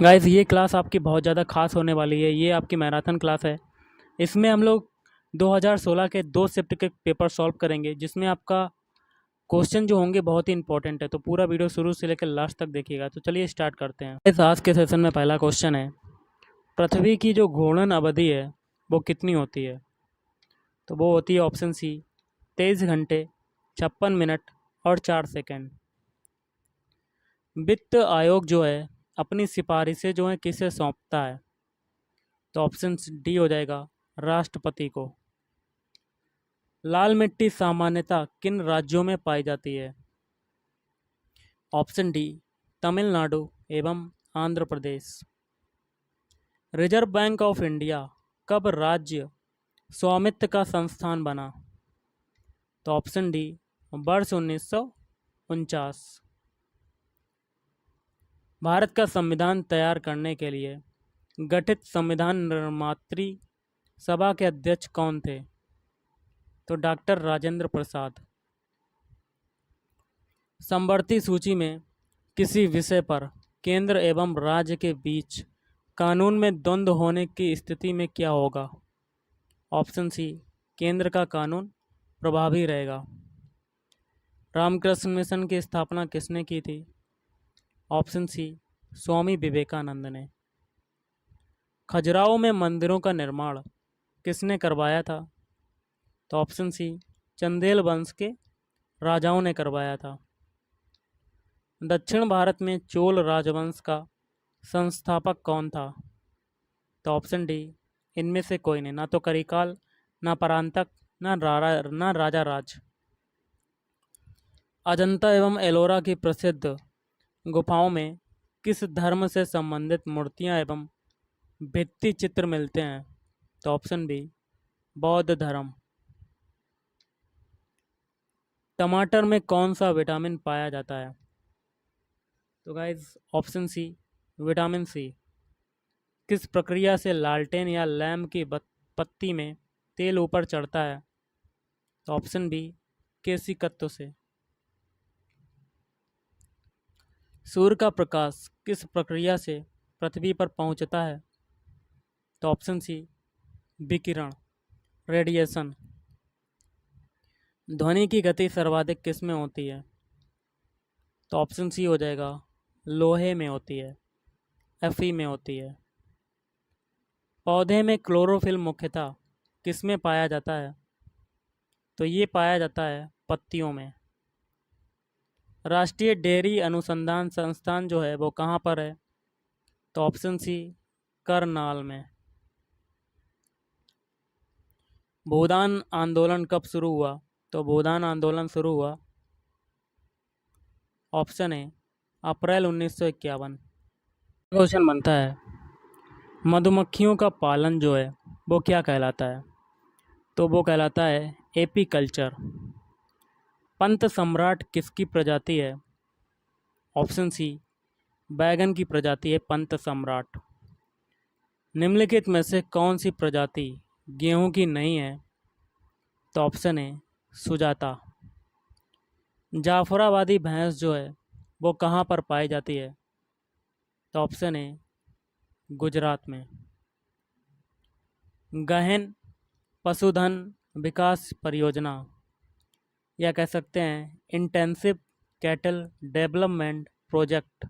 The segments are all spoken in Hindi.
गाइस ये क्लास आपकी बहुत ज़्यादा खास होने वाली है। ये आपकी मैराथन क्लास है। इसमें हम लोग 2016 के 2 शिफ्ट के पेपर सॉल्व करेंगे, जिसमें आपका क्वेश्चन जो होंगे बहुत ही इंपॉर्टेंट है। तो पूरा वीडियो शुरू से लेकर लास्ट तक देखिएगा। तो चलिए स्टार्ट करते हैं। इस आज के सेशन में पहला क्वेश्चन है, पृथ्वी की जो घूर्णन अवधि है वो कितनी होती है? तो वो होती है ऑप्शन सी 23 घंटे 56 मिनट और 4 सेकेंड। वित्त आयोग जो है अपनी सिफारिशें जो हैं किसे सौंपता है? तो ऑप्शन डी हो जाएगा राष्ट्रपति को। लाल मिट्टी सामान्यतः किन राज्यों में पाई जाती है? ऑप्शन डी तमिलनाडु एवं Andhra Pradesh. Reserve bank of India कब राज्य स्वामित्व का संस्थान बना? तो ऑप्शन डी वर्ष 1949। भारत का संविधान तैयार करने के लिए गठित संविधान निर्मात्री सभा के अध्यक्ष कौन थे? तो डॉक्टर राजेंद्र प्रसाद। समवर्ती सूची में किसी विषय पर केंद्र एवं राज्य के बीच कानून में द्वंद्व होने की स्थिति में क्या होगा? ऑप्शन सी केंद्र का कानून प्रभावी रहेगा। रामकृष्ण मिशन की स्थापना किसने की थी? ऑप्शन सी स्वामी विवेकानंद ने। खजुराहो में मंदिरों का निर्माण किसने करवाया था? तो ऑप्शन सी चंदेल वंश के राजाओं ने करवाया था। दक्षिण भारत में चोल राजवंश का संस्थापक कौन था? तो ऑप्शन डी इनमें से कोई नहीं, ना तो करिकाल, ना परांतक, ना राजा राज। अजंता एवं एलोरा की प्रसिद्ध गुफाओं में किस धर्म से संबंधित मूर्तियां एवं भित्ति चित्र मिलते हैं? तो ऑप्शन बी बौद्ध धर्म। टमाटर में कौन सा विटामिन पाया जाता है? तो guys option C vitamin C. किस प्रक्रिया से लालटेन या लैम्प की पत्ती में तेल ऊपर चढ़ता है? तो ऑप्शन बी केशिकत्व से। सूर्य का प्रकाश किस प्रक्रिया से पृथ्वी पर पहुंचता है? तो ऑप्शन सी विकिरण, रेडिएशन। ध्वनि की गति सर्वाधिक किस में होती है? तो ऑप्शन सी हो जाएगा लोहे में होती है, Fe में होती है। पौधे में क्लोरोफिल मुख्यतः किस में पाया जाता है? तो ये पाया जाता है पत्तियों में। राष्ट्रीय डेयरी अनुसंधान संस्थान जो है वो कहाँ पर है? तो ऑप्शन सी करनाल में। भूदान आंदोलन कब शुरू हुआ? तो भूदान आंदोलन शुरू हुआ ऑप्शन ए अप्रैल 1951। क्वेश्चन बनता है, मधुमक्खियों का पालन जो है वो क्या कहलाता है? तो वो कहलाता है एपीकल्चर। पंत सम्राट किसकी प्रजाति है? ऑप्शन सी बैगन की प्रजाति है पंत सम्राट। निम्नलिखित में से कौन सी प्रजाति गेहूं की नहीं है? तो ऑप्शन है सुजाता। जाफराबादी भैंस जो है वो कहाँ पर पाई जाती है? तो ऑप्शन है गुजरात में। गहन पशुधन विकास परियोजना या कह सकते हैं इंटेंसिव कैटल डेवलपमेंट प्रोजेक्ट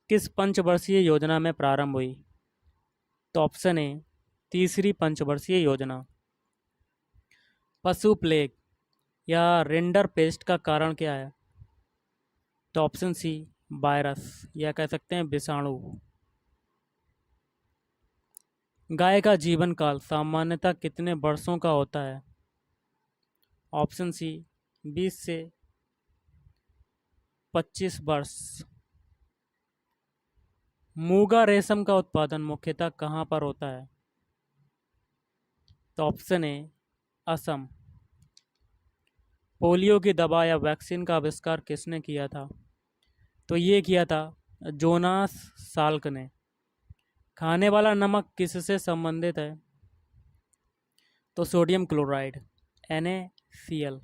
किस पंचवर्षीय योजना में प्रारंभ हुई? तो ऑप्शन है तीसरी पंचवर्षीय योजना। पशु प्लेग या रिंडर पेस्ट का कारण क्या है? तो ऑप्शन सी वायरस या कह सकते हैं विषाणु। गाय का जीवन काल सामान्यतः कितने वर्षों का होता है? ऑप्शन सी 20 से 25 वर्ष। मूंगा रेशम का उत्पादन मुख्यतः कहाँ पर होता है? तो ऑप्शन ए असम। पोलियो की दवा या वैक्सीन का आविष्कार किसने किया था? तो ये किया था जोनास साल्क ने। खाने वाला नमक किससे संबंधित है? तो सोडियम क्लोराइड NaCl।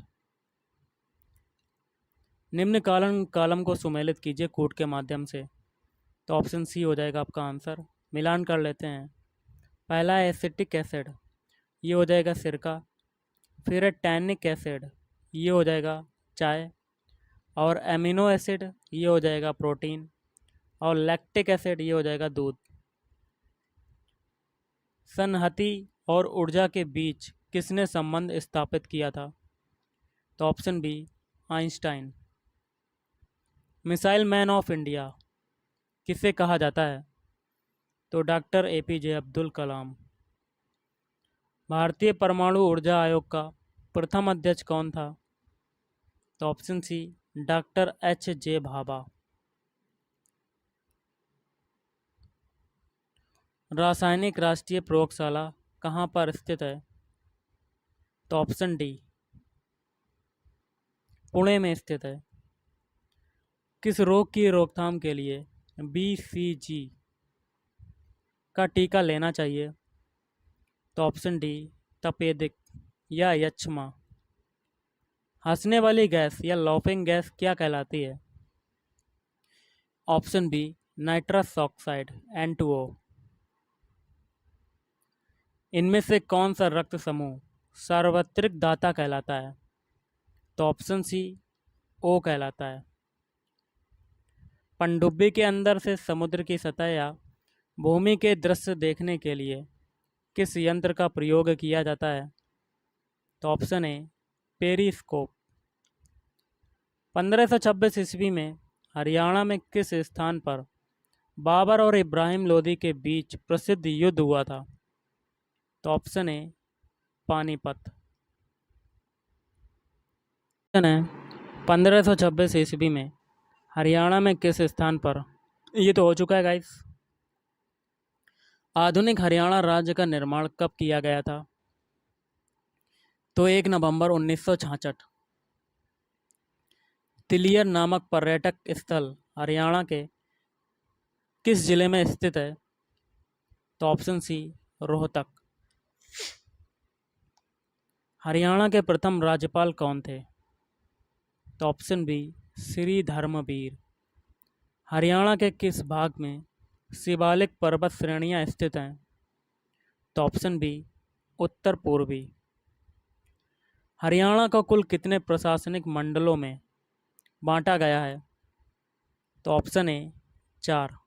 निम्न कॉलम को सुमेलित कीजिए कूट के माध्यम से। तो ऑप्शन सी हो जाएगा आपका आंसर। मिलान कर लेते हैं। पहला है एसिटिक एसिड, ये हो जाएगा सिरका। फिर है टैनिक एसिड, ये हो जाएगा चाय। और एमिनो एसिड, ये हो जाएगा प्रोटीन। और लैक्टिक एसिड, ये हो जाएगा दूध। सनहती और ऊर्जा के बीच किसने संबंध स्थापित किया था? तो option B Einstein. Missile man of India किसे कहा जाता है? तो डॉक्टर एपीजे अब्दुल कलाम। भारतीय परमाणु ऊर्जा आयोग का प्रथम अध्यक्ष कौन था? तो option C doctor H J Bhabha. रासायनिक राष्ट्रीय प्रयोगशाला कहाँ पर स्थित है? तो ऑप्शन डी पुणे में स्थित है। किस रोग की रोकथाम के लिए बीसीजी का टीका लेना चाहिए? तो ऑप्शन डी तपेदिक या यक्ष्मा। हंसने वाली गैस या लॉफिंग गैस क्या कहलाती है? Option B nitrous oxide N2O। इनमें से कौन सा रक्त समूह सार्वत्रिक दाता कहलाता है? तो ऑप्शन सी ओ कहलाता है। पनडुब्बी के अंदर से समुद्र की सतह या भूमि के दृश्य देखने के लिए किस यंत्र का प्रयोग किया जाता है? तो ऑप्शन ए पेरिस्कोप। 1526 ईस्वी में हरियाणा में किस स्थान पर बाबर और इब्राहिम लोदी के बीच प्रसिद्ध युद्ध हुआ था? तो ऑप्शन ए पानीपत। ऑप्शन है 1526 ईस्वी में हरियाणा में किस स्थान पर, ये तो हो चुका है गाइस। आधुनिक हरियाणा राज्य का निर्माण कब किया गया था? तो 1 नवंबर 1966। तिलियर नामक पर्यटक स्थल हरियाणा के किस जिले में स्थित है? तो ऑप्शन सी रोहतक। हरियाणा के प्रथम राज्यपाल कौन थे? तो ऑप्शन बी श्री धर्मवीर। हरियाणा के किस भाग में शिवालिक पर्वत श्रेणियां स्थित हैं? तो ऑप्शन बी उत्तर पूर्वी। हरियाणा को कुल कितने प्रशासनिक मंडलों में बांटा गया है? तो ऑप्शन ए 4।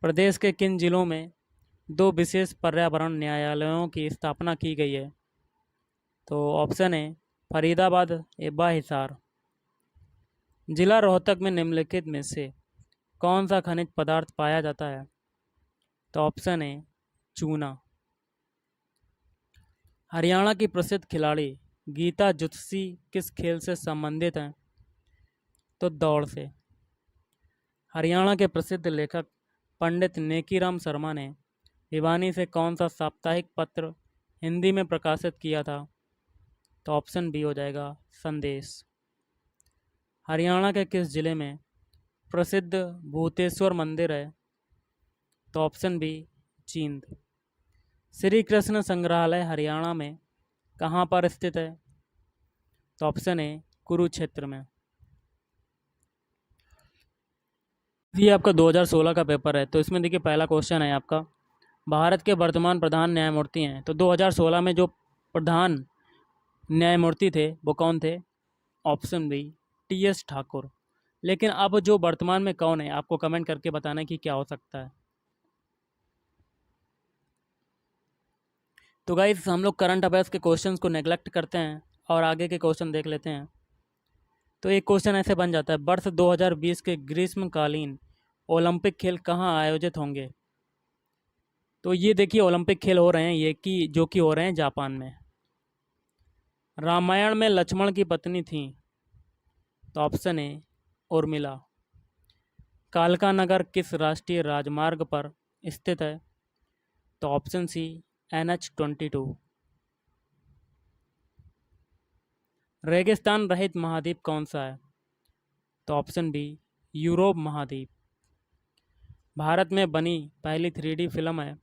प्रदेश के किन जिलों में 2 विशेष पर्यावरण न्यायालयों की स्थापना की गई है? तो ऑप्शन ए फरीदाबाद एवं हिसार। जिला रोहतक में निम्नलिखित में से कौन सा खनिज पदार्थ पाया जाता है? तो ऑप्शन ए चूना। हरियाणा की प्रसिद्ध खिलाड़ी गीता जुत्सी किस खेल से संबंधित हैं? तो दौड़ से। हरियाणा के प्रसिद्ध लेखक पंडित नेकीराम शर्मा ने भिवानी से कौन सा साप्ताहिक पत्र हिंदी में प्रकाशित किया था? तो ऑप्शन बी हो जाएगा संदेश। हरियाणा के किस जिले में प्रसिद्ध भूतेश्वर मंदिर है? तो ऑप्शन बी जींद। श्री कृष्ण संग्रहालय हरियाणा में कहाँ पर स्थित है? तो ऑप्शन ए कुरुक्षेत्र में। ये आपका 2016 का पेपर है, तो इसमें देखिए पहला क्वेश्चन है आपका, भारत के वर्तमान प्रधान न्यायमूर्ति हैं। तो 2016 में जो प्रधान न्यायमूर्ति थे वो कौन थे? Option B TS Thakur. लेकिन अब जो वर्तमान में कौन है, आपको कमेंट करके बताना कि क्या हो सकता है। तो गाइस हम लोग करंट अफेयर्स के क्वेश्चंस को नेग्लेक्ट करते हैं और आगे के क्वेश्चन देख लेते हैं। तो एक क्वेश्चन ऐसे बन जाता है, वर्ष 2020 के ग्रीष्मकालीन ओलंपिक खेल कहाँ आयोजित होंगे? तो ये देखिए ओलंपिक खेल हो रहे हैं ये कि जो कि हो रहे हैं जापान में। रामायण में लक्ष्मण की पत्नी थी? तो ऑप्शन ए उर्मिला। कालका नगर किस राष्ट्रीय राजमार्ग पर स्थित है? तो ऑप्शन सी NH-22। रेगिस्तान रहित महाद्वीप कौन सा है? तो ऑप्शन बी यूरोप महाद्वीप। भारत में बनी पहली 3D फिल्म है?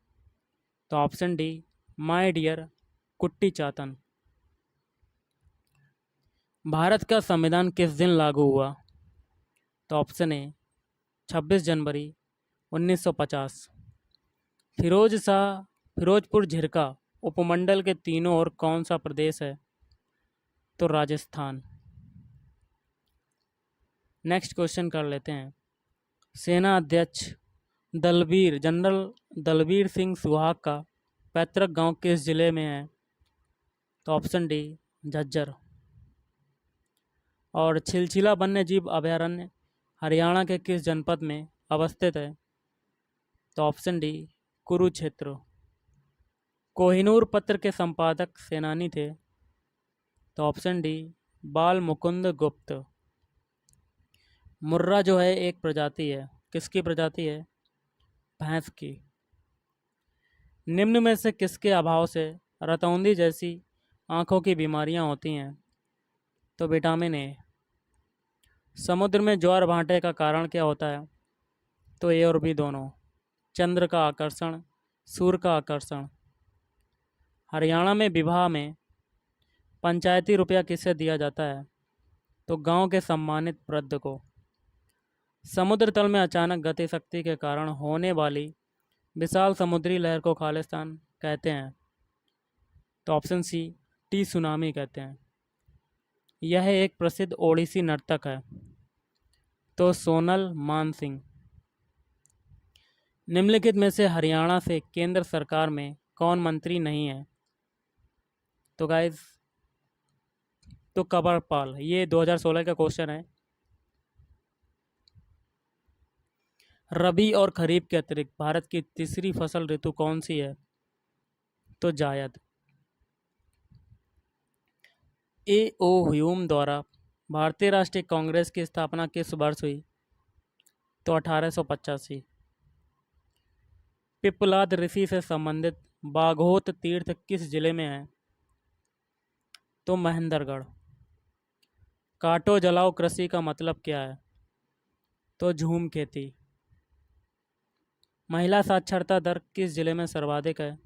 तो ऑप्शन डी माय डियर कुट्टी चातन। भारत का संविधान किस दिन लागू हुआ? तो ऑप्शन ए 26 जनवरी 1950। फिरोजपुर झिरका उपमंडल के तीनों ओर कौन सा प्रदेश है? तो राजस्थान। नेक्स्ट क्वेश्चन कर लेते हैं। सेना अध्यक्ष जनरल दलबीर सिंह सुहाग का पैतृक गांव किस जिले में है? तो ऑप्शन डी झज्जर। और छिलछिला वन्यजीव अभयारण्य हरियाणा के किस जनपद में अवस्थित है? तो ऑप्शन डी कुरुक्षेत्र। कोहिनूर पत्र के संपादक सेनानी थे? तो ऑप्शन डी बाल मुकुंद गुप्त। मुर्रा जो है एक प्रजाति है, किसकी प्रजाति है? भैंस की। निम्न में से किसके अभाव से रतौंधी जैसी आँखों की बीमारियां होती हैं? तो विटामिन ए। समुद्र में ज्वार भाटे का कारण क्या होता है? तो ए और बी दोनों। चंद्र का आकर्षण, सूर्य का आकर्षण। हरियाणा में विवाह में पंचायती रुपया किसे दिया जाता है? तो गांव के सम्मानित वृद्ध को। समुद्र तल में अचानक गति शक्ति के कारण होने वाली विशाल समुद्री लहर को खालिस्तान कहते हैं? तो ऑप्शन सी टी सुनामी कहते हैं। यह एक प्रसिद्ध ओडिसी नर्तक है? तो सोनल मानसिंह। निम्नलिखित में से हरियाणा से केंद्र सरकार में कौन मंत्री नहीं है? तो गाइस तो कंवरपाल। ये 2016 का क्वेश्चन है। रबी और खरीफ के अतिरिक्त भारत की तीसरी फसल ऋतु कौन सी है? तो जायद। ए ओ ह्यूम द्वारा भारतीय राष्ट्रीय कांग्रेस की स्थापना किस वर्ष हुई? तो 1885। पिप्पलाद ऋषि से संबंधित बाघोत तीर्थ किस जिले में है? तो महेंद्रगढ़। काटो जलाओ कृषि का मतलब क्या है? तो झूम खेती। महिला साक्षरता दर किस जिले में सर्वाधिक है?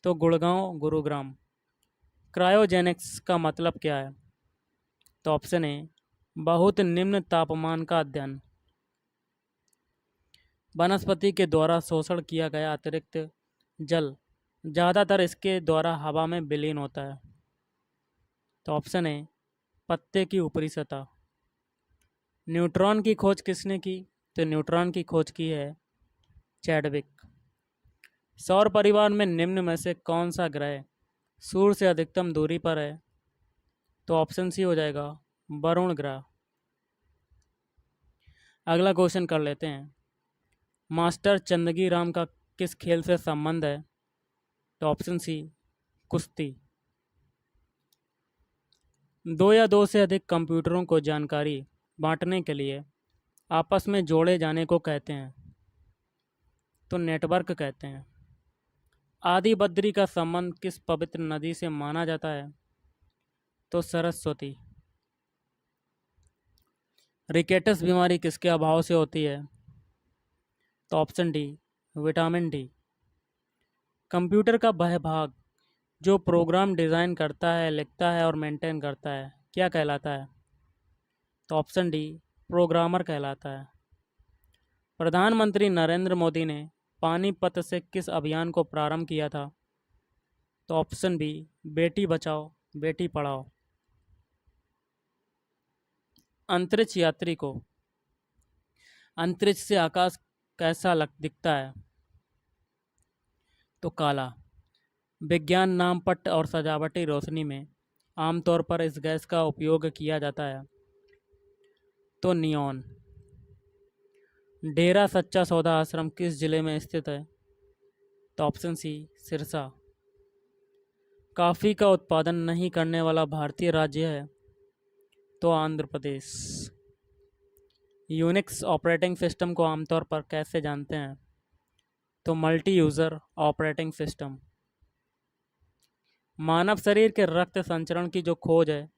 तो गुड़गांव गुरुग्राम। क्रायोजेनिक्स का मतलब क्या है? तो ऑप्शन ए बहुत निम्न तापमान का अध्ययन। वनस्पति के द्वारा शोषण किया गया अतिरिक्त जल ज़्यादातर इसके द्वारा हवा में विलीन होता है? तो ऑप्शन ए पत्ते की ऊपरी सतह। न्यूट्रॉन की खोज किसने की? तो न्यूट्रॉन की खोज की है चैडविक। सौर परिवार में निम्न में से कौन सा ग्रह सूर्य से अधिकतम दूरी पर है? तो ऑप्शन सी हो जाएगा वरुण ग्रह। अगला क्वेश्चन कर लेते हैं। मास्टर चंदगी राम का किस खेल से संबंध है? तो ऑप्शन सी कुश्ती। दो या दो से अधिक कंप्यूटरों को जानकारी बांटने के लिए आपस में जोड़े जाने को कहते हैं? तो नेटवर्क कहते हैं। आदि बद्री का संबंध किस पवित्र नदी से माना जाता है? तो सरस्वती। रिकेटस बीमारी किसके अभाव से होती है? तो option D vitamin D. Computer का वह भाग जो प्रोग्राम डिज़ाइन करता है, लिखता है और मेंटेन करता है क्या कहलाता है? तो ऑप्शन डी प्रोग्रामर कहलाता है। प्रधानमंत्री नरेंद्र मोदी ने पानीपत से किस अभियान को प्रारंभ किया था? तो ऑप्शन बी बेटी बचाओ बेटी पढ़ाओ। अंतरिक्ष यात्री को अंतरिक्ष से आकाश कैसा दिखता है? तो काला। विज्ञान नामपट्ट और सजावटी रोशनी में आमतौर पर इस गैस का उपयोग किया जाता है? तो नियॉन। डेरा सच्चा सौदा आश्रम किस जिले में स्थित है? तो ऑप्शन सी सिरसा। कॉफ़ी का उत्पादन नहीं करने वाला भारतीय राज्य है? तो Andhra Pradesh. Unix operating system को आमतौर पर कैसे जानते हैं? तो मल्टी यूज़र ऑपरेटिंग सिस्टम। मानव शरीर के रक्त संचरण की जो खोज है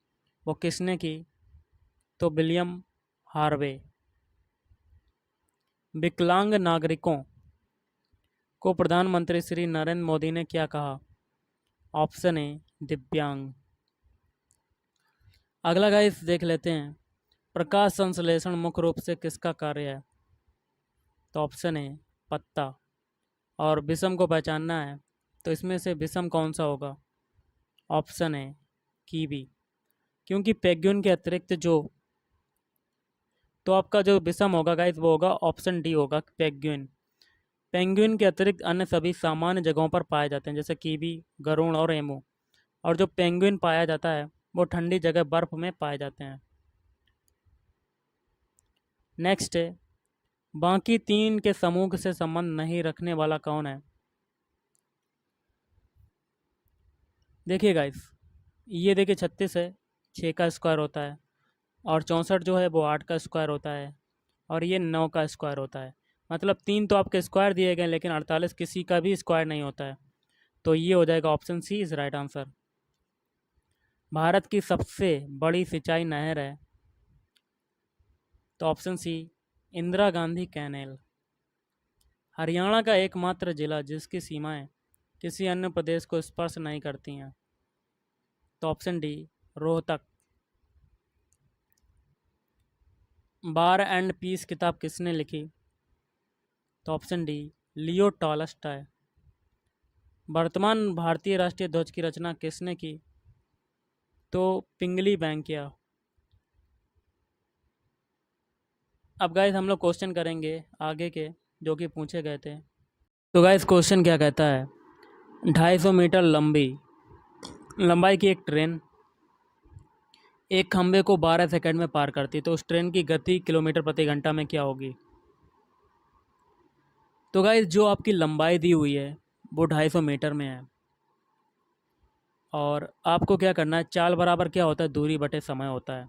वो किसने की? तो विलियम हार्वे। विकलांग नागरिकों को प्रधानमंत्री श्री नरेंद्र मोदी ने क्या कहा? ऑप्शन ए दिव्यांग। अगला गाइस देख लेते हैं। प्रकाश संश्लेषण मुख्य रूप से किसका कार्य है? तो ऑप्शन है पत्ता। और विषम को पहचानना है तो इसमें से विषम कौन सा होगा? ऑप्शन है कीवी। क्योंकि पेंगुइन के अतिरिक्त जो, तो आपका जो विषम होगा गाइस वो होगा ऑप्शन डी होगा पेंगुइन। पेंगुइन के अतिरिक्त अन्य सभी सामान्य जगहों पर पाए जाते हैं, जैसे कीवी, गरुड़ और एमू। और जो पेंगुइन पाया जाता है वो ठंडी जगह बर्फ में पाए जाते हैं। नेक्स्ट है, बाकी तीन के समूह से संबंध नहीं रखने वाला कौन है? देखिए गाइस, ये देखिए 36 है, 6 का स्क्वायर होता है। और 64 जो है वो 8 का स्क्वायर होता है। और ये 9 का स्क्वायर होता है। मतलब 3 तो आपके स्क्वायर दिए गए, लेकिन 48 किसी का भी स्क्वायर नहीं होता है। तो ये हो जाएगा option C is right answer. Bharat की सबसे बड़ी सिंचाई नहर है? तो option C Indira Gandhi canal. Haryana का एकमात्र जिला जिसकी सीमाएं किसी अन्य प्रदेश को स्पर्श नहीं करती हैं? तो option D Rohtak. War and peace किताब किसने लिखी? तो ऑप्शन डी लियो टॉलस्टॉय। वर्तमान भारतीय राष्ट्रीय ध्वज की रचना किसने की? तो पिंगली बैंकिया। अब गाइस हम लोग क्वेश्चन करेंगे आगे के जो कि पूछे गए थे। तो गाइस क्वेश्चन क्या कहता है, 250 मीटर लंबाई की एक ट्रेन एक खंबे को 12 सेकंड में पार करती है, तो उस ट्रेन की गति किलोमीटर प्रति घंटा में क्या होगी? तो गाइस जो आपकी लंबाई दी हुई है वो 250 मीटर में है। और आपको क्या करना है, चाल बराबर क्या होता है, दूरी बटे समय होता है।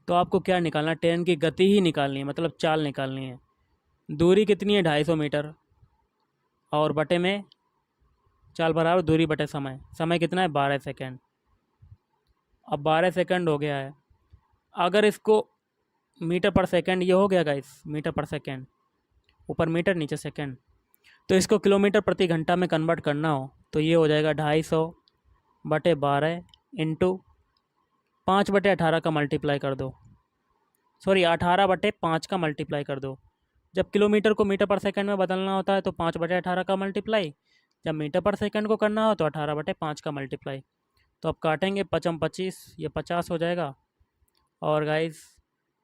तो आपको क्या निकालना है, ट्रेन की गति ही निकालनी है, मतलब चाल निकालनी है। दूरी कितनी है 250 मीटर, और बटे में चाल बराबर दूरी बटे समय। समय कितना है 12 सेकंड। अब 12 सेकंड हो गया है, अगर इसको मीटर पर सेकंड ये हो गया गाइस, मीटर पर सेकंड, ऊपर मीटर नीचे सेकंड, तो इसको किलोमीटर प्रति घंटा में कन्वर्ट करना हो तो ये हो जाएगा 250 बटे 12 इंटू 5/18 का मल्टीप्लाई कर दो, सॉरी 18/5 का मल्टीप्लाई कर दो। जब किलोमीटर को मीटर पर सेकंड में बदलना होता है तो 5/18 का मल्टीप्लाई, जब मीटर पर सेकंड को करना हो तो 18/5 का मल्टीप्लाई। तो अब काटेंगे 5×25, ये 50 हो जाएगा। और गाइस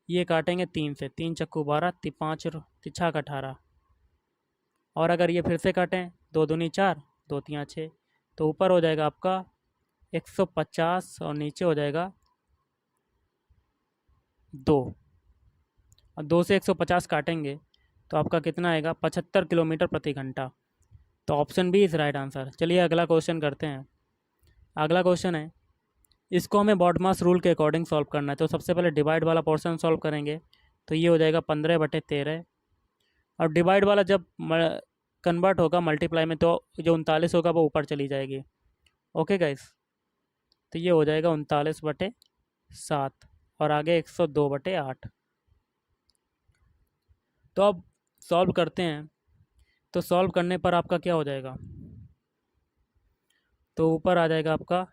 ये काटेंगे 3 से, 3 चक्कू 12, 5 तिछा का 18। और अगर ये फिर से काटें, 2 दूनी 4, 2 तियाँ 6, तो ऊपर हो जाएगा आपका 150 और नीचे हो जाएगा 2। और 2 से 150 काटेंगे तो आपका कितना आएगा, 75 किलोमीटर प्रति घंटा। तो option B is right answer. चलिए अगला क्वेश्चन करते हैं। अगला क्वेश्चन है, इसको हमें बॉडमास रूल के अकॉर्डिंग सॉल्व करना है। तो सबसे पहले डिवाइड वाला पोर्शन सॉल्व करेंगे, तो ये हो जाएगा 15/13। और डिवाइड वाला जब कन्वर्ट होगा मल्टीप्लाई में तो जो 39 होगा वो ऊपर चली जाएगी। ओके गाइस, तो ये हो जाएगा 39/7 और आगे 102/8। तो अब सॉल्व करते हैं, तो सॉल्व करने पर आपका क्या हो जाएगा, तो ऊपर आ जाएगा आपका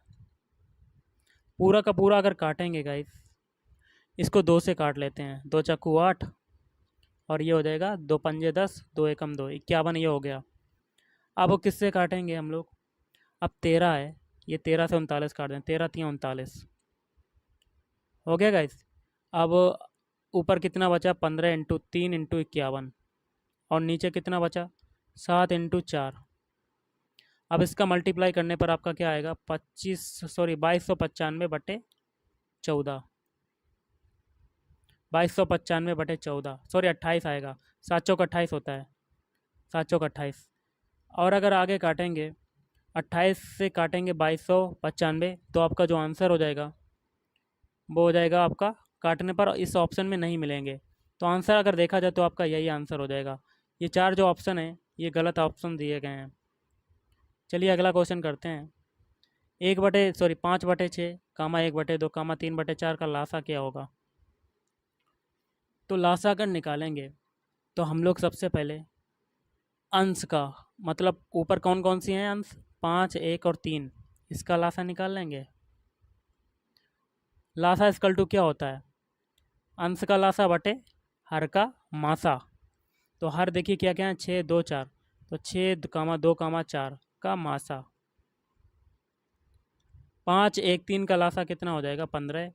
पूरा का पूरा। अगर काटेंगे गाइस, इसको 2 से काट लेते हैं, 2 चक्कू 8 और ये हो जाएगा 2 पंजे 10, 2 एकम 2, 51 ये हो गया। अब वो किससे काटेंगे हम लोग, अब 13 है, ये 13 से 39 काट दें, 13 3 39 हो गया गाइस। अब ऊपर कितना बचा, 15 इंटू 3 इंटू 51, और नीचे कितना बचा 7 इंटू 4। अब इसका मल्टीप्लाई करने पर आपका क्या आएगा, 2295/14, 2295/14, सॉरी 28 आएगा, 7 चौक 28 होता है, 7 चौक 28। और अगर आगे काटेंगे 28 से काटेंगे 2295, तो आपका जो आंसर हो जाएगा वो हो जाएगा आपका, काटने पर इस ऑप्शन में नहीं मिलेंगे। तो आंसर अगर देखा जाए तो आपका यही आंसर हो जाएगा। ये 4 जो ऑप्शन है ये गलत ऑप्शन दिए गए हैं। चलिए अगला क्वेश्चन करते हैं। 5/6 कामा 1/2 कामा 3/4 का लासा क्या होगा? तो लासा अगर निकालेंगे तो हम लोग सबसे पहले अंश का, मतलब ऊपर कौन कौन सी हैं अंश, 5, 1 और 3, इसका लासा निकाल लेंगे। लासा इक्वल टू क्या होता है, अंश का लासा बटे हर का मासा। तो हर देखिए क्या क्या है, 6 2 4, तो 6 कामा 2 कामा 4 का मासा। 5 1 3 का लासा कितना हो जाएगा 15,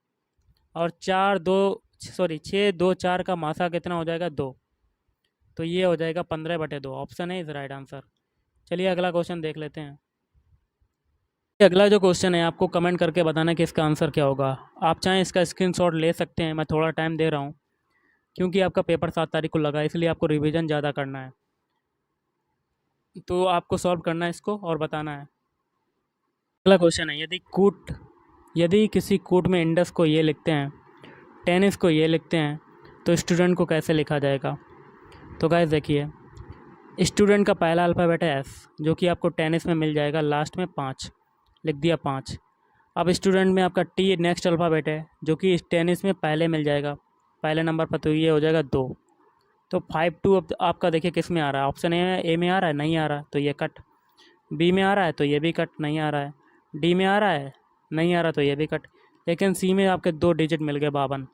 और 6 2 4 का मासा कितना हो जाएगा 2। तो ये हो जाएगा 15/2, ऑप्शन है इज राइट आंसर। चलिए अगला क्वेश्चन देख लेते हैं। अगला जो क्वेश्चन है आपको कमेंट करके बताना कि इसका आंसर क्या होगा। आप चाहें इसका स्क्रीनशॉट ले सकते हैं, मैं थोड़ा टाइम दे रहा हूँ क्योंकि आपका पेपर 7 तारीख को लगा है, इसलिए आपको रिवीजन ज़्यादा करना है। तो आपको सॉल्व करना है इसको और बताना है। अगला क्वेश्चन है, यदि किसी कूट में इंडस को ये लिखते हैं, टेनिस को ये लिखते हैं, तो स्टूडेंट को कैसे लिखा जाएगा। तो गाइस देखिए, स्टूडेंट का पहला अल्फ़ाबेट है एस, जो कि आपको टेनिस में मिल जाएगा लास्ट में 5, लिख दिया 5। अब स्टूडेंट में आपका टी नेक्स्ट अल्फ़ाबेट है, जो कि टेनिस में पहले मिल जाएगा पहले नंबर पर, तो ये हो जाएगा 2। तो 5 2 अब आपका देखिए किस में आ रहा है, ऑप्शन ए में आ रहा है, नहीं आ रहा तो ये कट। बी में आ रहा है तो ये भी कट, नहीं आ रहा है। डी में आ रहा है, नहीं आ रहा तो ये भी कट। लेकिन सी में आपके 2 डिजिट मिल गए 52,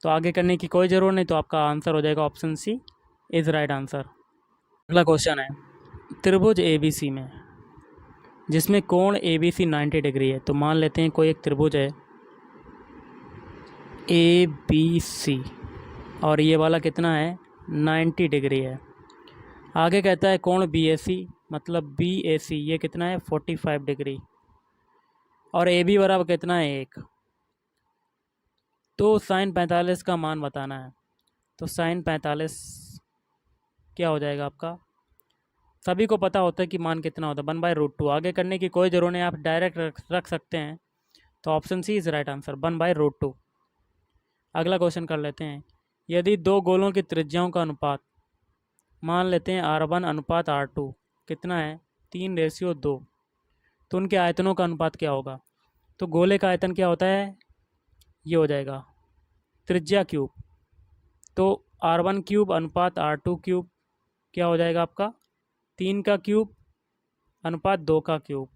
तो आगे करने की कोई ज़रूरत नहीं, तो आपका आंसर हो जाएगा option C is right answer. अगला क्वेश्चन है, त्रिभुज ए बी सी में जिसमें कोण ए बी सी 90 डिग्री है। तो मान लेते हैं कोई एक त्रिभुज है ए बी सी, और ये वाला कितना है 90 डिग्री है। आगे कहता है कोण बी ए सी, मतलब बी ए सी ये कितना है 45 डिग्री, और ए बी बराबर कितना है 1। तो साइन 45 का मान बताना है। तो साइन 45 क्या हो जाएगा आपका, सभी को पता होता है कि मान कितना होता है 1/√2। आगे करने की कोई ज़रूरत नहीं, आप डायरेक्ट रख सकते हैं। तो option C is right answer 1/√2। अगला क्वेश्चन कर लेते हैं, यदि दो गोलों की त्रिज्याओं का अनुपात मान लेते हैं R1 अनुपात R2 कितना है 3:2, तो उनके आयतनों का अनुपात क्या होगा। तो गोले का आयतन क्या होता है, ये हो जाएगा त्रिज्या क्यूब। तो R1 क्यूब अनुपात R2 क्यूब क्या हो जाएगा आपका 3 का क्यूब अनुपात 2 का क्यूब,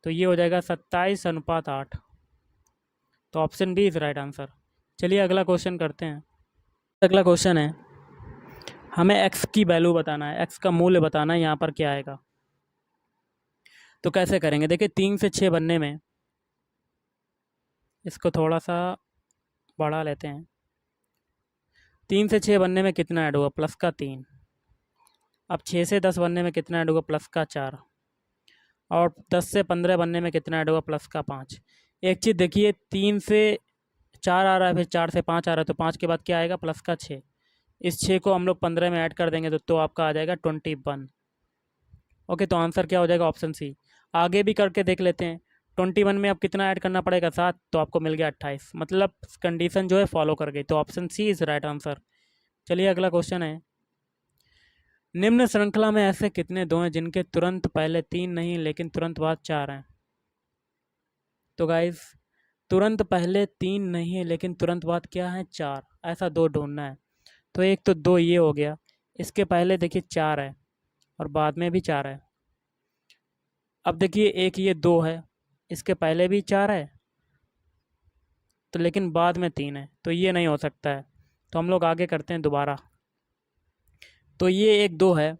तो ये हो जाएगा 27 अनुपात 8। तो option B is right answer. चलिए अगला क्वेश्चन करते हैं। अगला क्वेश्चन है, हमें x की वैल्यू बताना है, x का मूल्य बताना है, यहाँ पर क्या आएगा। तो कैसे करेंगे, देखिए 3 से 6 बनने में, इसको थोड़ा सा बढ़ा लेते हैं। 3 से 6 बनने में कितना ऐड होगा, प्लस का 3। अब 6 से 10 बनने में कितना ऐड होगा, प्लस का 4। और 10 से 15 बनने में कितना ऐड होगा, प्लस का 5। एक चीज़ देखिए, 3 से 4 आ रहा है, फिर 4 से 5 आ रहा है, तो 5 के बाद क्या आएगा, प्लस का 6। इस 6 को हम लोग 15 में ऐड कर देंगे तो आपका आ जाएगा 21। ओके, तो आंसर क्या हो जाएगा, ऑप्शन सी। आगे भी करके देख लेते हैं। 21 में अब कितना ऐड करना पड़ेगा, 7, तो आपको मिल गया 28। मतलब कंडीशन जो है फॉलो कर गई, तो option C is right answer. चलिए अगला क्वेश्चन है, निम्न श्रृंखला में ऐसे कितने दो हैं जिनके तुरंत पहले 3 नहीं लेकिन तुरंत बाद 4 हैं। तो गाइस, तुरंत पहले 3 नहीं है लेकिन तुरंत बाद क्या है 4, ऐसा 2 ढूंढना है। तो एक तो 2 ये हो गया, इसके पहले देखिए 4 है और बाद में भी 4 है। अब देखिए एक ये 2 है, इसके पहले भी 4 है तो लेकिन बाद में 3 है, तो ये नहीं हो सकता है। तो हम लोग आगे करते हैं दोबारा। तो ये एक 2 है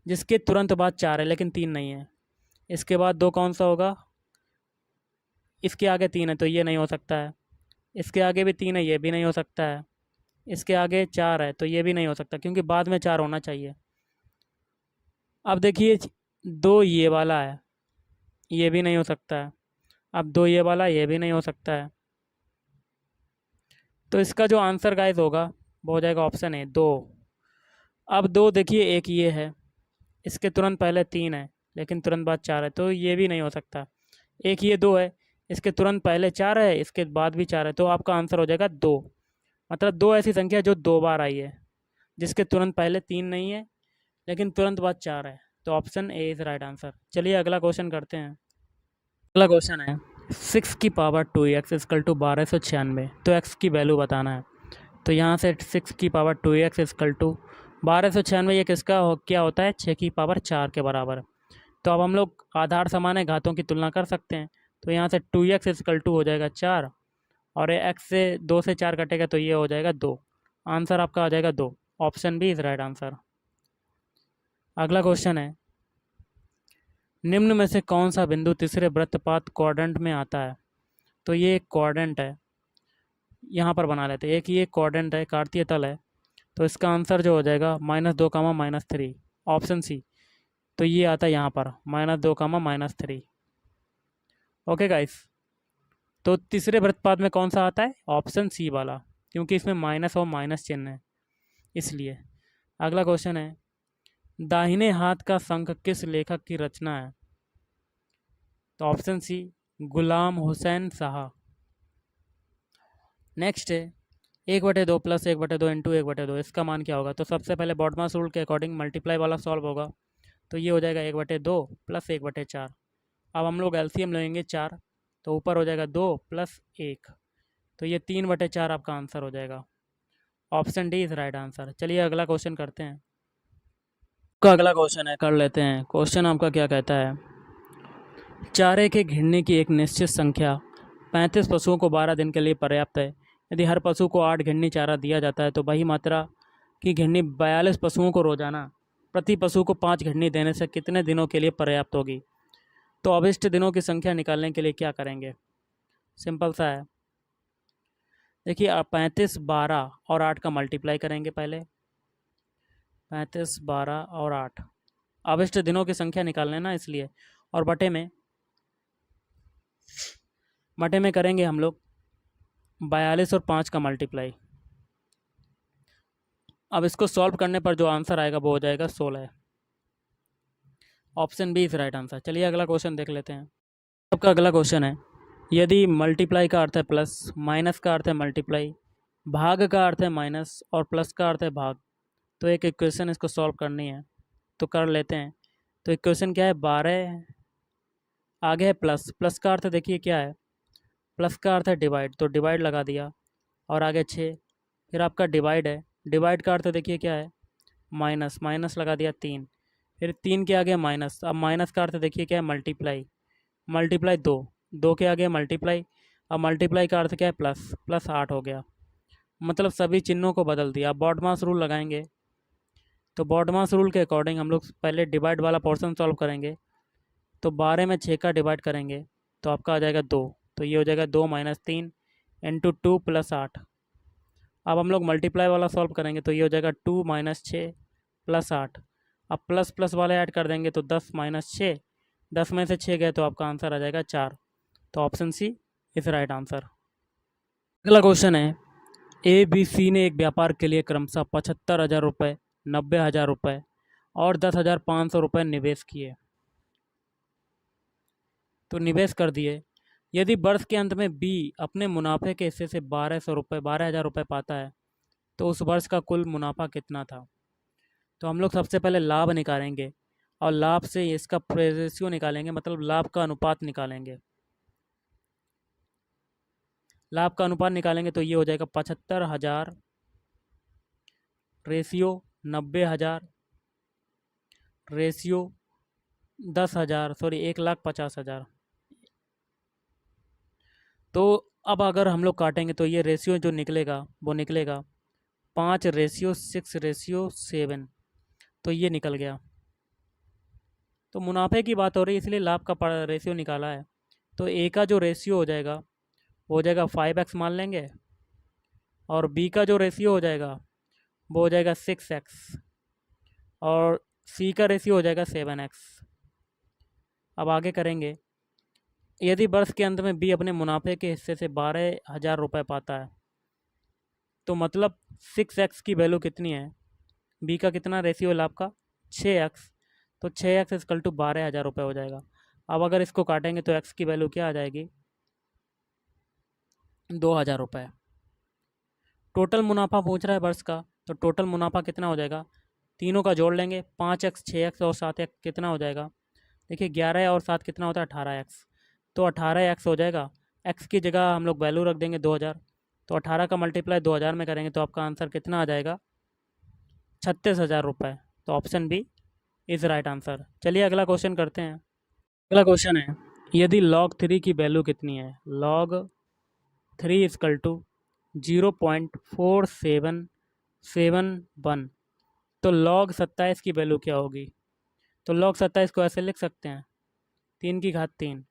जिसके तुरंत बाद 4 है लेकिन 3 नहीं है। इसके बाद 2 कौन सा होगा, इसके आगे 3 है तो ये नहीं हो सकता है। इसके आगे भी 3 है, ये भी नहीं हो सकता है। इसके आगे 4 है तो ये भी नहीं हो सकता क्योंकि बाद में 4 होना चाहिए। अब देखिए 2 ये वाला है, ये भी नहीं हो सकता है। अब 2 ये वाला, ये भी नहीं हो सकता है। तो इसका जो आंसर गाइस होगा वो हो जाएगा ऑप्शन ए 2। अब 2 देखिए एक ये है, इसके तुरंत पहले 3 है लेकिन तुरंत बाद 4 है, तो ये भी नहीं हो सकता। एक ये 2 है, इसके तुरंत पहले 4 है, इसके बाद भी 4 है, तो आपका आंसर हो जाएगा 2। मतलब 2 ऐसी संख्या जो 2 बार आई है, जिसके तुरंत पहले 3 नहीं है लेकिन तुरंत बाद 4 है। तो option A is right answer. चलिए अगला क्वेश्चन करते हैं। अगला क्वेश्चन है 6 की पावर 2x इक्वल टू 1296, तो x की वैल्यू बताना है। तो यहाँ से 6 की पावर 2x इक्वल टू 1296, ये किसका क्या होता है 6 की पावर 4 के बराबर। तो अब हम लोग आधार समान है, घातों की तुलना कर सकते हैं। तो यहाँ से 2x इक्वल टू हो जाएगा 4 और ये x से 2 से 4 कटेगा तो ये हो जाएगा 2। आंसर आपका आ जाएगा 2। Option B is right answer. अगला क्वेश्चन है, निम्न में से कौन सा बिंदु तीसरे वृत्तपात क्वाड्रेंट में आता है? तो ये एक क्वाड्रेंट है, यहाँ पर बना लेते हैं। एक ये क्वाड्रेंट है, कार्तीय तल है, तो इसका आंसर जो हो जाएगा -2, -3, ऑप्शन सी। तो ये आता है यहाँ पर -2, -3। ओके गाइस, तो तीसरे वृत्तपात में कौन सा आता है? ऑप्शन सी वाला, क्योंकि इसमें माइनस और माइनस चिन्ह है इसलिए। अगला क्वेश्चन है, दाहिने हाथ का शंख किस लेखक की रचना है? तो ऑप्शन सी, गुलाम हुसैन शाह। नेक्स्ट है, 1/2 + 1/2 इंटू 1/2, इसका मान क्या होगा? तो सबसे पहले बॉडमास रूल के अकॉर्डिंग मल्टीप्लाई वाला सॉल्व होगा, तो ये हो जाएगा 1/2 + 1/4। अब हम लोग एलसीएम लेंगे 4, तो ऊपर हो जाएगा 2 + 1, तो ये 3/4 आपका आंसर हो जाएगा। Option D is right answer. चलिए अगला क्वेश्चन करते हैं। का अगला क्वेश्चन है, कर लेते हैं। क्वेश्चन आपका क्या कहता है, चारे के घिरने की एक निश्चित संख्या 35 पशुओं को 12 दिन के लिए पर्याप्त है। यदि हर पशु को 8 घिरनी चारा दिया जाता है तो वही मात्रा की घिरनी 42 पशुओं को रोजाना प्रति पशु को 5 घिरनी देने से कितने दिनों के लिए पर्याप्त होगी? तो अभिष्ट दिनों की संख्या निकालने के लिए क्या करेंगे? सिंपल सा है। देखिए, आप 35, 12 और 8 का मल्टीप्लाई करेंगे पहले। 35, 12 और 8 अभिष्ट दिनों की संख्या निकालना है ना, इसलिए। और बटे में करेंगे हम लोग 42 और 5 का मल्टीप्लाई। अब इसको सॉल्व करने पर जो आंसर आएगा वो हो जाएगा 16। Option B is right answer. चलिए अगला क्वेश्चन देख लेते हैं। आपका अगला क्वेश्चन है, यदि मल्टीप्लाई का अर्थ है प्लस, माइनस का अर्थ है मल्टीप्लाई, भाग का अर्थ है माइनस और प्लस का अर्थ है भाग, तो एक इक्वेशन इसको सॉल्व करनी है, तो कर लेते हैं। तो इक्वेशन क्या है, 12 आगे है प्लस, प्लस का अर्थ देखिए क्या है, प्लस का अर्थ है डिवाइड, तो डिवाइड लगा दिया। और आगे 6, फिर आपका डिवाइड है, डिवाइड का अर्थ देखिए क्या है, माइनस, माइनस लगा दिया 3, फिर 3 के आगे माइनस, अब माइनस का अर्थ देखिए क्या है, मल्टीप्लाई, मल्टीप्लाई 2, 2 के आगे मल्टीप्लाई, अब मल्टीप्लाई का अर्थ क्या है, प्लस, प्लस 8 हो गया। मतलब सभी चिन्हों को बदल दिया। अब बॉडमास रूल लगाएंगे, तो बॉडमास रूल के अकॉर्डिंग हम लोग पहले डिवाइड वाला पोर्शन सॉल्व करेंगे। तो 12 में 6 का डिवाइड करेंगे तो आपका आ जाएगा 2, तो ये हो जाएगा 2 - 3 इंटू 2 + 8। अब हम लोग मल्टीप्लाई वाला सॉल्व करेंगे तो ये हो जाएगा 2 - 6 + 8। अब प्लस प्लस वाले ऐड कर देंगे तो 10 - 6, 10 में से 6 गए तो आपका आंसर आ जाएगा 4। तो option C is right answer. अगला क्वेश्चन है, ए बी सी ने एक व्यापार के लिए क्रमशः 75,000 रुपये, 90,000 रुपये और 10,500 रुपये निवेश किए। तो निवेश कर दिए। यदि वर्ष के अंत में बी अपने मुनाफे के हिस्से से 1200 रुपये, 12,000 रुपये पाता है तो उस वर्ष का कुल मुनाफा कितना था? तो हम लोग सबसे पहले लाभ निकालेंगे और लाभ से इसका रेशियो निकालेंगे, मतलब लाभ का अनुपात निकालेंगे। लाभ का अनुपात निकालेंगे तो ये हो जाएगा 75,000 रेशियो 90,000 रेशियो 10,000, सॉरी 1,50,000। तो अब अगर हम लोग काटेंगे तो ये रेशियो जो निकलेगा वो निकलेगा 5:6:7, तो ये निकल गया। तो मुनाफे की बात हो रही है इसलिए लाभ का रेशियो निकाला है। तो ए का जो रेशियो हो जाएगा वो हो जाएगा 5x मान लेंगे, और बी का जो रेशियो हो जाएगा वो हो जाएगा 6x, और सी का रेशियो हो जाएगा 7x। अब आगे करेंगे, यदि वर्ष के अंत में बी अपने मुनाफे के हिस्से से 12,000 रुपये पाता है तो मतलब 6x की वैल्यू कितनी है, बी का कितना रेशियो है लाभ का, 6x, तो 6x इक्वल टू 12,000 रुपये हो जाएगा। अब अगर इसको काटेंगे तो x की वैल्यू क्या आ जाएगी, 2,000 रुपये। टोटल मुनाफा पूछ रहा है वर्ष का, तो टोटल मुनाफा कितना हो जाएगा, तीनों का जोड़ लेंगे, 5x, 6x और 7x कितना हो जाएगा, देखिए 11 और 7 कितना होता है, 18x, तो 18x हो जाएगा। x की जगह हम लोग वैल्यू रख देंगे 2,000, तो 18 का मल्टीप्लाई 2,000 में करेंगे तो आपका आंसर कितना आ जाएगा, 36,000 रुपये। तो option B is right answer. चलिए अगला क्वेश्चन करते हैं। अगला क्वेश्चन है, यदि log 3 की वैल्यू कितनी है, log 3 इजकल टू 0.4771। तो log 27 की वैल्यू क्या होगी? तो log 27 को ऐसे लिख सकते हैं, 3 की घात 3।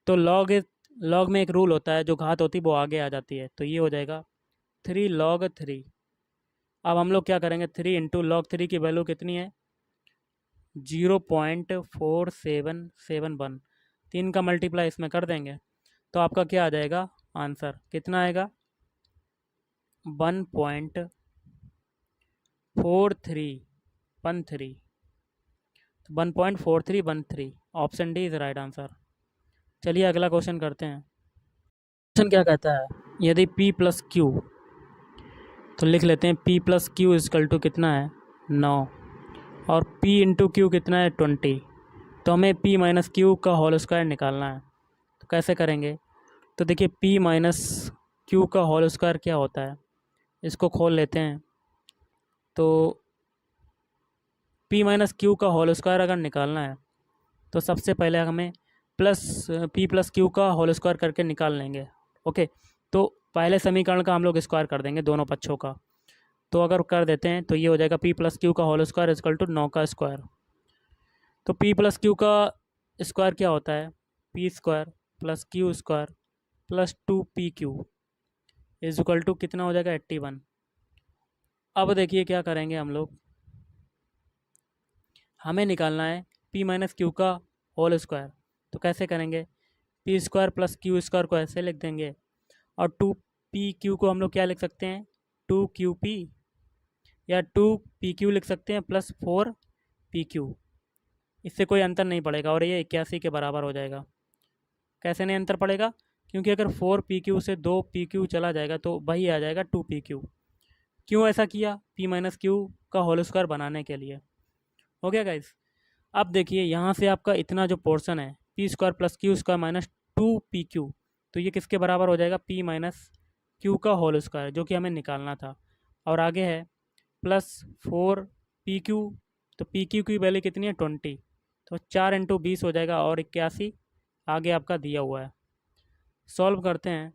तो log में एक रूल होता है, जो घात होती है वो आगे आ जाती है, तो ये हो जाएगा 3 log 3। अब हम लोग क्या करेंगे, 3 इंटू log 3 की वैल्यू कितनी है? 0.4771। 3 का मल्टीप्लाई इसमें कर देंगे तो आपका क्या आ जाएगा आंसर? कितना आएगा? 1.4313। 1.4313। Option D is right answer. चलिए अगला क्वेश्चन करते हैं। क्वेश्चन क्या कहता है, यदि p प्लस क्यू, तो लिख लेते हैं p plus q is equal to कितना है? 9। और p इंटू क्यू कितना है? 20। तो हमें p माइनस क्यू का होल स्क्वायर निकालना है। तो कैसे करेंगे? तो देखिए p माइनस क्यू का होल स्क्वायर क्या होता है, इसको खोल लेते हैं। तो p माइनस क्यू का होल स्क्वायर अगर निकालना है तो सबसे पहले हमें p प्लस क्यू का होल स्क्वायर करके निकाल लेंगे। ओके, तो पहले समीकरण का हम लोग स्क्वायर कर देंगे दोनों पक्षों का। तो अगर कर देते हैं तो ये हो जाएगा p प्लस क्यू का होल स्क्वायर इजकल टू 9 का स्क्वायर। तो p प्लस क्यू का स्क्वायर क्या होता है? p square plus q square plus 2pq is equal to कितना हो जाएगा? 81। अब देखिए क्या करेंगे हम लोग, हमें निकालना है p माइनस क्यू का होल स्क्वायर। तो कैसे करेंगे? p square plus q square को ऐसे लिख देंगे, और 2pq को हम लोग क्या लिख सकते हैं? 2qp, या 2pq लिख सकते हैं प्लस 4pq। इससे कोई अंतर नहीं पड़ेगा और ये 81 के बराबर हो जाएगा। कैसे नहीं अंतर पड़ेगा? क्योंकि अगर 4pq से 2pq चला जाएगा तो वही आ जाएगा 2pq। क्यों ऐसा किया? p माइनस क्यू का होल स्क्वायर बनाने के लिए। हो गया गाइस। अब देखिए यहाँ से आपका इतना जो पोर्शन है p square plus q square minus 2pq, तो ये किसके बराबर हो जाएगा? p माइनस क्यू का होल स्क्वायर, जो कि हमें निकालना था। और आगे है प्लस 4pq, तो pq की वैल्यू कितनी है? 20। तो 4 इंटू 20 हो जाएगा और 81 आगे आपका दिया हुआ है। सॉल्व करते हैं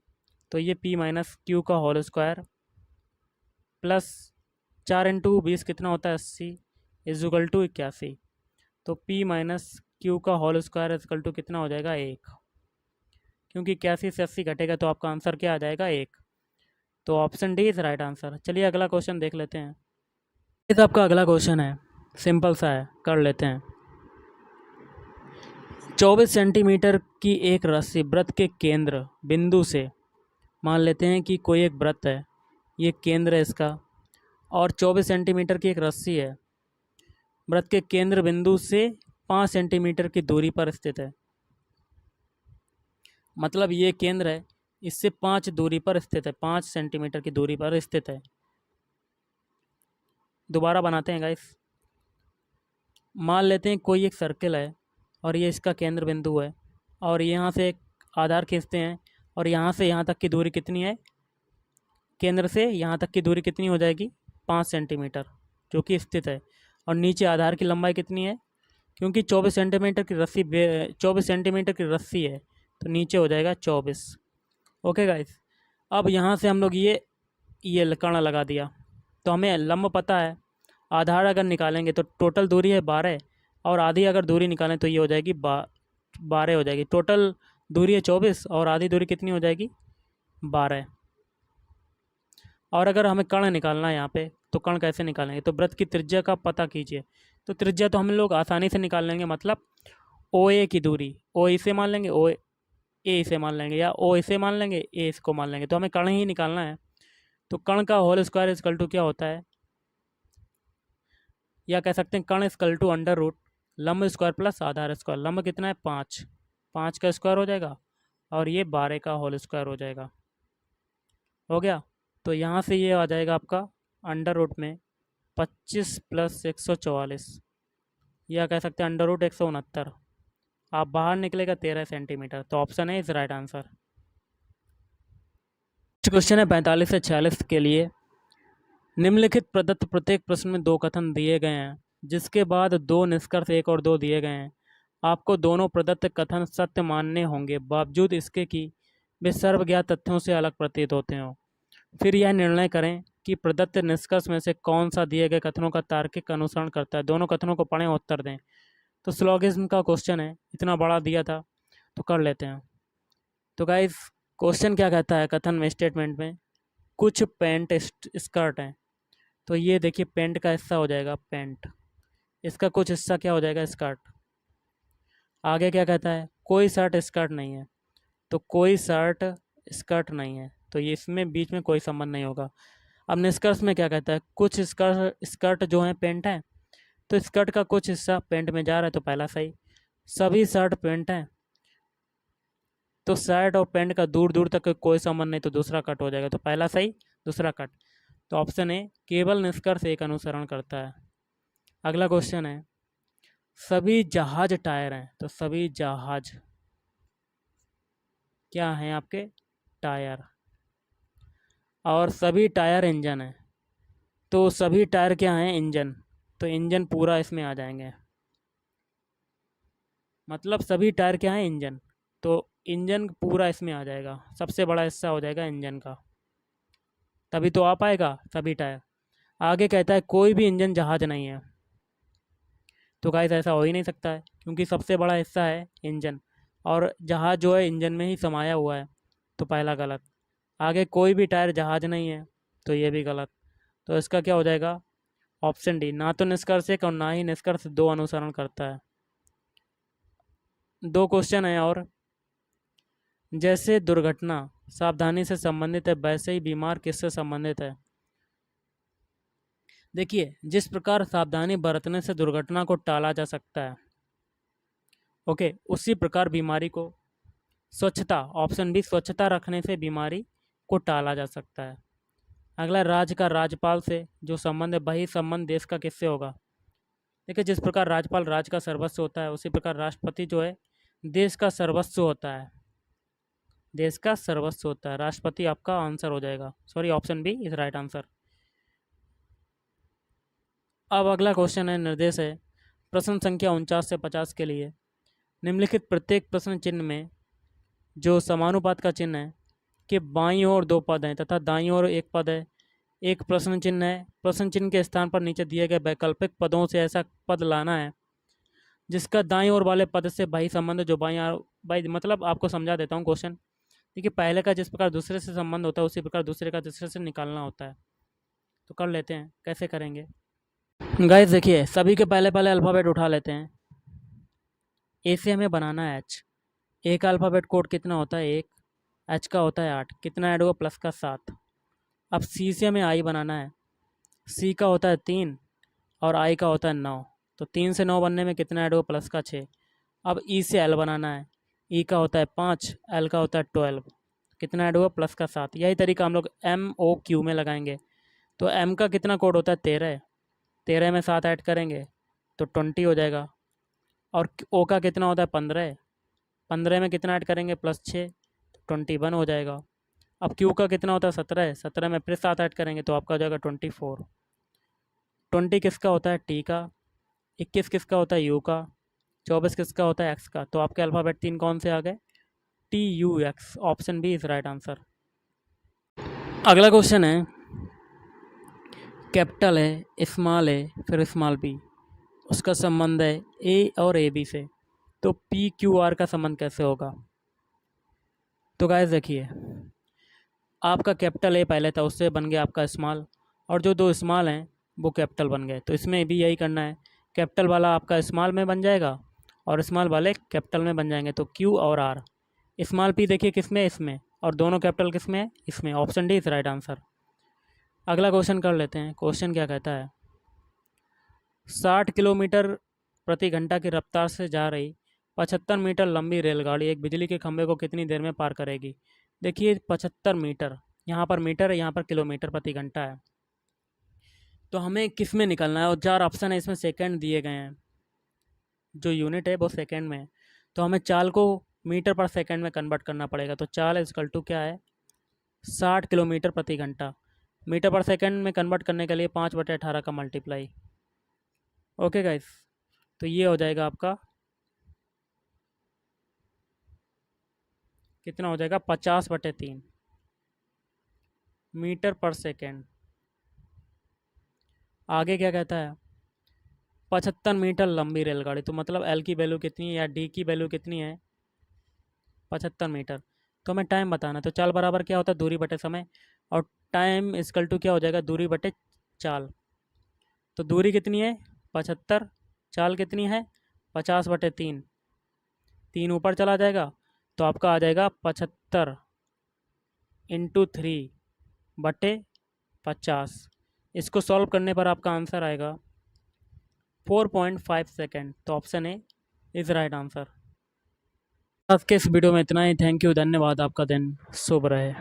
तो ये p माइनस क्यू का होल स्क्वायर प्लस 4 इंटू 20 कितना होता है? 80 इज इक्वल टू 81। तो p माइनस क्यू का whole square is equal to कितना हो जाएगा? 1। क्योंकि 81 से 80 घटेगा तो आपका आंसर क्या आ जाएगा? 1। तो option D is right answer. चलिए अगला क्वेश्चन देख लेते हैं। इस आपका अगला क्वेश्चन है, सिंपल सा है, कर लेते हैं। 24 सेंटीमीटर की एक रस्सी वृत्त के केंद्र बिंदु से, मान लेते हैं कि कोई एक वृत्त है, ये केंद्र है इसका, और 24 सेंटीमीटर की एक रस्सी है, वृत्त के केंद्र बिंदु से 5 सेंटीमीटर की दूरी पर स्थित है। मतलब ये केंद्र है, इससे 5 दूरी पर स्थित है, 5 सेंटीमीटर की दूरी पर स्थित है। दोबारा बनाते हैं गाइस। मान लेते हैं कोई एक सर्कल है और ये इसका केंद्र बिंदु है, और यहाँ से एक आधार खींचते हैं, और यहाँ से यहाँ तक की दूरी कितनी है? केंद्र से यहाँ तक की दूरी कितनी हो जाएगी? 5 सेंटीमीटर, जो कि स्थित है। और नीचे आधार की लंबाई कितनी है? क्योंकि 24 सेंटीमीटर की रस्सी 24 सेंटीमीटर की रस्सी है, तो नीचे हो जाएगा 24। Okay guys. अब यहाँ से हम लोग ये कर्ण लगा दिया, तो हमें लंब पता है। आधार अगर निकालेंगे तो टोटल दूरी है 12, और आधी अगर दूरी निकालें तो ये हो जाएगी 12 हो जाएगी। टोटल दूरी है 24 और आधी दूरी कितनी हो जाएगी? 12। और अगर हमें कर्ण निकालना है यहाँ पे, तो कर्ण कैसे निकालेंगे? तो वृत्त की त्रिज्या का पता कीजिए। तो त्रिज्या तो हम लोग आसानी से निकाल लेंगे, मतलब ओ ए की दूरी, ओ इसे मान लेंगे, ओ ए इसे मान लेंगे, या ओ इसे मान लेंगे, ए इसको मान लेंगे। तो हमें कर्ण ही निकालना है। तो कर्ण का होल स्क्वायर इक्वल टू क्या होता है? या कह सकते हैं कर्ण इक्वल टू अंडर रूट लंब स्क्वायर प्लस आधार स्क्वायर। लंब कितना है? 5। 5 का स्क्वायर हो जाएगा, और ये 12 का होल स्क्वायर हो जाएगा। हो गया। तो यहाँ से ये आ जाएगा आपका अंडर रूट में 25 प्लस 144, या कह सकते हैं अंडर रूट 169। आप बाहर निकलेगा 13 सेंटीमीटर। तो ऑप्शन है इज राइट आंसर। क्वेश्चन है 45 से 46 के लिए। निम्नलिखित प्रदत्त प्रत्येक प्रश्न में 2 कथन दिए गए हैं, जिसके बाद 2 निष्कर्ष 1 और 2 दिए गए हैं। आपको दोनों प्रदत्त कथन सत्य मानने होंगे, बावजूद इसके कि वे सर्वज्ञात तथ्यों से अलग प्रतीत होते हों। फिर यह निर्णय करें कि प्रदत्त निष्कर्ष में से कौन सा दिए गए कथनों का तार्किक अनुसरण करता है। दोनों कथनों को पढ़ें और उत्तर दें। तो स्लोगिज्म का क्वेश्चन है, इतना बड़ा दिया था तो कर लेते हैं। तो गाइस क्वेश्चन क्या कहता है कथन में, स्टेटमेंट में, कुछ पैंट स्कर्ट हैं। तो ये देखिए पैंट का हिस्सा हो जाएगा पैंट, इसका कुछ हिस्सा क्या हो जाएगा स्कर्ट। आगे क्या कहता है, कोई शर्ट स्कर्ट नहीं है। तो कोई शर्ट स्कर्ट नहीं है, तो ये इसमें बीच में कोई संबंध नहीं होगा। अब निष्कर्ष में क्या कहता है, कुछ स्कर्ट स्कर्ट जो है पेंट है, तो स्कर्ट का कुछ हिस्सा पेंट में जा रहा है, तो पहला सही। सभी शर्ट पेंट हैं, तो शर्ट और पेंट का दूर दूर तक कोई संबंध नहीं, तो दूसरा कट हो जाएगा, तो पहला सही दूसरा कट। तो ऑप्शन ए केवल निष्कर्ष एक अनुसरण करता है। अगला क्वेश्चन है, सभी जहाज टायर हैं। तो सभी जहाज क्या हैं आपके, टायर। और सभी टायर इंजन है, तो सभी टायर क्या हैं, इंजन। तो इंजन पूरा इसमें आ जाएंगे, मतलब सभी टायर क्या हैं, इंजन। तो इंजन पूरा इसमें आ जाएगा, सबसे बड़ा हिस्सा हो जाएगा इंजन का, तभी तो आ पाएगा सभी टायर। आगे कहता है कोई भी इंजन जहाज नहीं है। तो गाइस ऐसा हो ही नहीं सकता है, क्योंकि सबसे बड़ा हिस्सा है इंजन, और जहाज जो है इंजन में ही समाया हुआ है, तो पहला गलत। आगे कोई भी टायर जहाज नहीं है, तो ये भी गलत। तो इसका क्या हो जाएगा, ऑप्शन डी, ना तो निष्कर्ष एक और ना ही निष्कर्ष दो अनुसरण करता है। दो क्वेश्चन है और, जैसे दुर्घटना सावधानी से संबंधित है, वैसे ही बीमार किससे संबंधित है। देखिए जिस प्रकार सावधानी बरतने से दुर्घटना को टाला जा सकता है, ओके, उसी प्रकार बीमारी को स्वच्छता, ऑप्शन बी, स्वच्छता रखने से बीमारी को टाला जा सकता है। अगला, राज्य का राज्यपाल से जो संबंध है, वही संबंध देश का किससे होगा। देखिए जिस प्रकार राज्यपाल राज्य का सर्वस्व होता है, उसी प्रकार राष्ट्रपति जो है देश का सर्वस्व होता है, देश का सर्वस्व होता है। राष्ट्रपति आपका आंसर हो जाएगा, sorry option B is right answer. अब अगला क्वेश्चन है, निर्देश है प्रश्न संख्या 49 से 50 के लिए, निम्नलिखित प्रत्येक प्रश्न चिन्ह में जो समानुपात का चिन्ह है कि बाईं ओर दो पद हैं तथा दाईं ओर एक पद है, एक प्रश्न चिन्ह है। प्रश्न चिन्ह के स्थान पर नीचे दिए गए वैकल्पिक पदों से ऐसा पद लाना है जिसका दाईं ओर वाले पद से भाई संबंध जो भाई, मतलब आपको समझा देता हूँ क्वेश्चन। देखिए पहले का जिस प्रकार दूसरे से संबंध होता है, उसी प्रकार दूसरे का तीसरे से निकालना होता है। तो कर लेते हैं, कैसे करेंगे गाइस। देखिए सभी के पहले पहले अल्फ़ाबेट उठा लेते हैं। ए से हमें बनाना है एच। ए का अल्फ़ाबेट कोड कितना होता है, एक। एच का होता है 8, कितना ऐड होगा, प्लस का 7। अब सी से हमें आई बनाना है। सी का होता है 3 और आई का होता है 9, तो 3 से 9 बनने में कितना ऐड होगा, प्लस का 6। अब ई से एल बनाना है। ई का होता है 5, एल का होता है 12, कितना ऐड होगा, प्लस का 7। यही तरीका हम लोग एम ओ क्यू में लगाएंगे। तो एम का कितना कोड होता है, 13, 13 में 7 ऐड करेंगे तो 20 हो जाएगा। और ओ का कितना होता है, 15, 15 में कितना ऐड करेंगे, +6, तो 21 हो जाएगा। अब क्यू का कितना होता है, 17, 17 में फिर 7 ऐड करेंगे तो आपका हो जाएगा 24। 20 किसका होता है, टी का। 21 किसका होता है, यू का। 24 किसका होता है, एक्स का। तो आपके अल्फ़ाबेट 3 कौन से आ गए, T U X, option B is right answer. अगला क्वेश्चन है, कैपिटल है, स्मॉल है, फिर स्मॉल बी, उसका संबंध है ए और ए बी से। तो पी क्यू आर का संबंध कैसे होगा। तो गाइस देखिए, आपका कैपिटल ए पहले था, उससे बन गया आपका स्मॉल, और जो दो स्मॉल हैं वो कैपिटल बन गए। तो इसमें भी यही करना है, कैपिटल वाला आपका स्मॉल में बन जाएगा और स्मॉल वाले कैपिटल में बन जाएंगे। तो क्यू और आर, स्मॉल पी देखिए किस में, इसमें, और दोनों कैपिटल किस में है, इसमें। Option D is right answer. अगला क्वेश्चन कर लेते हैं। क्वेश्चन क्या कहता है, 60 किलोमीटर प्रति घंटा की रफ्तार से जा रही 75 मीटर लंबी रेलगाड़ी एक बिजली के खंभे को कितनी देर में पार करेगी। देखिए 75 मीटर, यहाँ पर मीटर है, यहाँ पर किलोमीटर प्रति घंटा है। तो हमें किस में निकलना है, और 4 ऑप्शन है इसमें, सेकंड दिए गए हैं, जो यूनिट है वो सेकंड में है। तो हमें चाल को मीटर पर सेकंड में कन्वर्ट करना पड़ेगा। तो चाल इक्वल टू क्या है, 60 किलोमीटर प्रति घंटा। मीटर पर सेकंड में कन्वर्ट करने के लिए 5/18 का मल्टीप्लाई। ओके गाइस, तो ये हो जाएगा आपका कितना हो जाएगा 50/3 मीटर पर सेकेंड। आगे क्या कहता है 75 मीटर लंबी रेलगाड़ी, तो मतलब एल की वैल्यू कितनी है या डी की वैल्यू कितनी है 75 मीटर। तो हमें टाइम बताना है, तो चाल बराबर क्या होता है दूरी बटे समय, और टाइम इक्वल टू क्या हो जाएगा दूरी बटे चाल। तो दूरी कितनी है 75, चाल कितनी है 50/3, 3 ऊपर चला जाएगा तो आपका आ जाएगा 75 इंटू 3/50। इसको सॉल्व करने पर आपका आंसर आएगा 4.5 सेकेंड। तो option A is right answer. आज के इस वीडियो में इतना ही। थैंक यू, धन्यवाद। आपका दिन शुभ रहे।